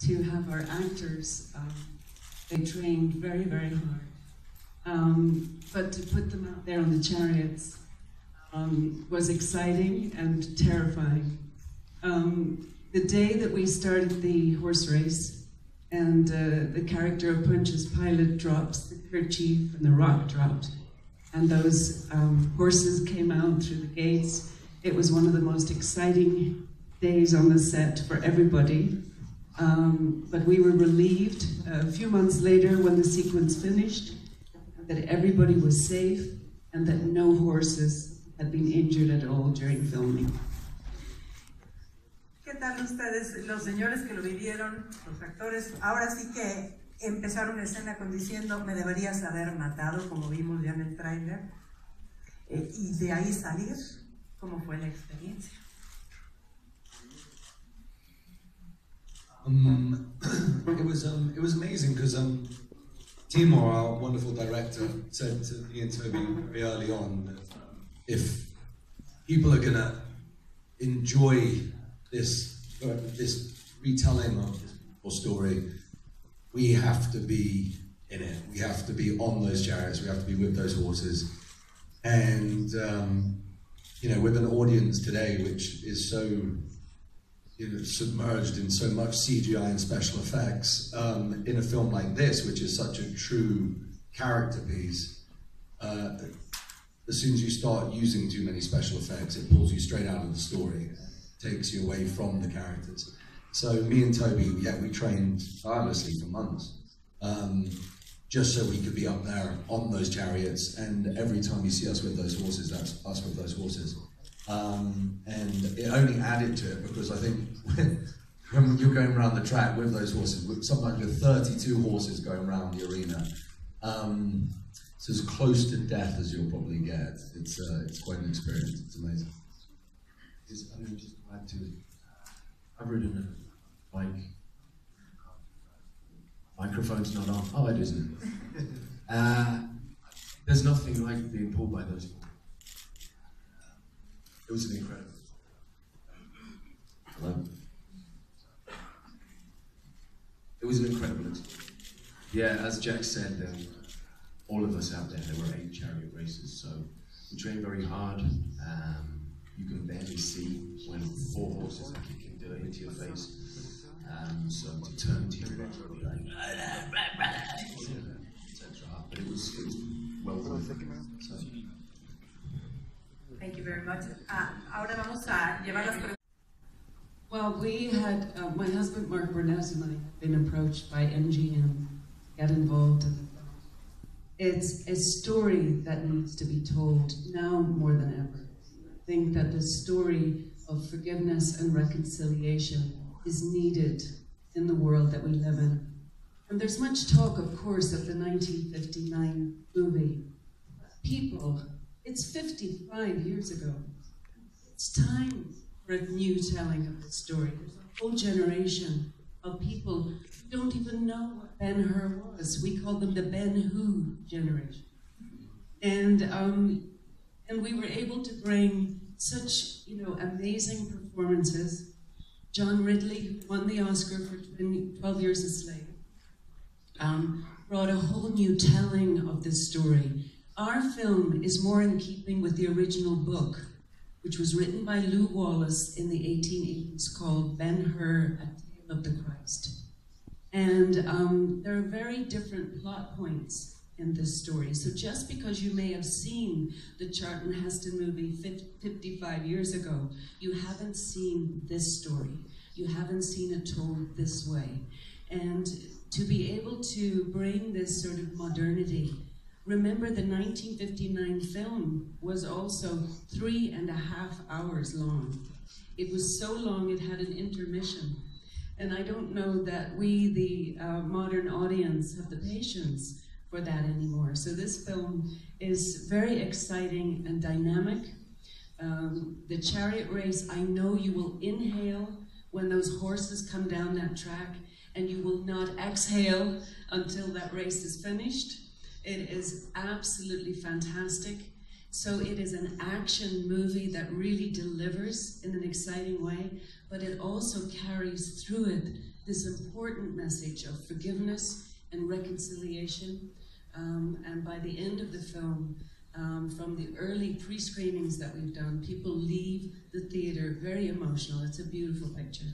to have our actors, they trained very, very hard. But to put them out there on the chariots was exciting and terrifying. The day that we started the horse race, and the character of Punch's pilot drops the kerchief and the rock dropped, and those horses came out through the gates. It was one of the most exciting days on the set for everybody. But we were relieved a few months later when the sequence finished that everybody was safe and that no horses had been injured at all during filming. ¿Qué tal ustedes, los señores que lo vivieron, los actores? Ahora sí que empezaron la escena con diciendo, me deberías haber matado, como vimos ya en el tráiler, y de ahí salir, ¿cómo fue la experiencia? It was amazing because Timur, our wonderful director, said to me and Toby very early on that if people are gonna enjoy this retelling of this beautiful story, we have to be in it. We have to be on those chariots. We have to be with those horses. And you know, with an audience today which is so submerged in so much CGI and special effects, in a film like this, which is such a true character piece, as soon as you start using too many special effects, it pulls you straight out of the story, takes you away from the characters. So me and Toby, yeah, we trained tirelessly for months, just so we could be up there on those chariots, and every time you see us with those horses, that's us with those horses. And it only added to it because I think when you're going around the track with those horses, sometimes with 32 horses going around the arena, it's as close to death as you'll probably get. It's quite an experience. It's amazing. Just to add to it, I've ridden a bike. Microphone's not on. Oh, it isn't. There's nothing like being pulled by those horses. It was an incredible. Hello. It was an incredible experience. Yeah, as Jack said, all of us out there were 8 chariot races, so we trained very hard. You can barely see when 4 horses are kicking dirt into your face. So to turn to you, like, etc. But it was well worth it. So. Thank you very much. Ahora vamos a llevar las preguntas. Well, we had, my husband Mark Burnett and I have been approached by MGM to get involved in the film. It's a story that needs to be told now more than ever. I think that the story of forgiveness and reconciliation is needed in the world that we live in. And there's much talk, of course, of the 1959 movie. People, it's 55 years ago. It's time for a new telling of the story. There's a whole generation of people who don't even know what Ben Hur was. We call them the Ben Hur generation. And we were able to bring such, amazing performances. John Ridley, who won the Oscar for 12 Years a Slave, brought a whole new telling of this story. Our film is more in keeping with the original book, which was written by Lew Wallace in the 1880s, called Ben Hur, A Tale of the Christ. And there are very different plot points in this story. So just because you may have seen the Charlton Heston movie 55 years ago, you haven't seen this story. You haven't seen it told this way. And to be able to bring this sort of modernity, remember the 1959 film was also 3.5 hours long. It was so long it had an intermission. And I don't know that we, the modern audience, have the patience for that anymore. So this film is very exciting and dynamic. The chariot race, I know you will inhale when those horses come down that track, and you will not exhale until that race is finished. It is absolutely fantastic. So it is an action movie that really delivers in an exciting way, but it also carries through it this important message of forgiveness and reconciliation. And by the end of the film, from the early pre-screenings that we've done, people leave the theater very emotional. It's a beautiful picture.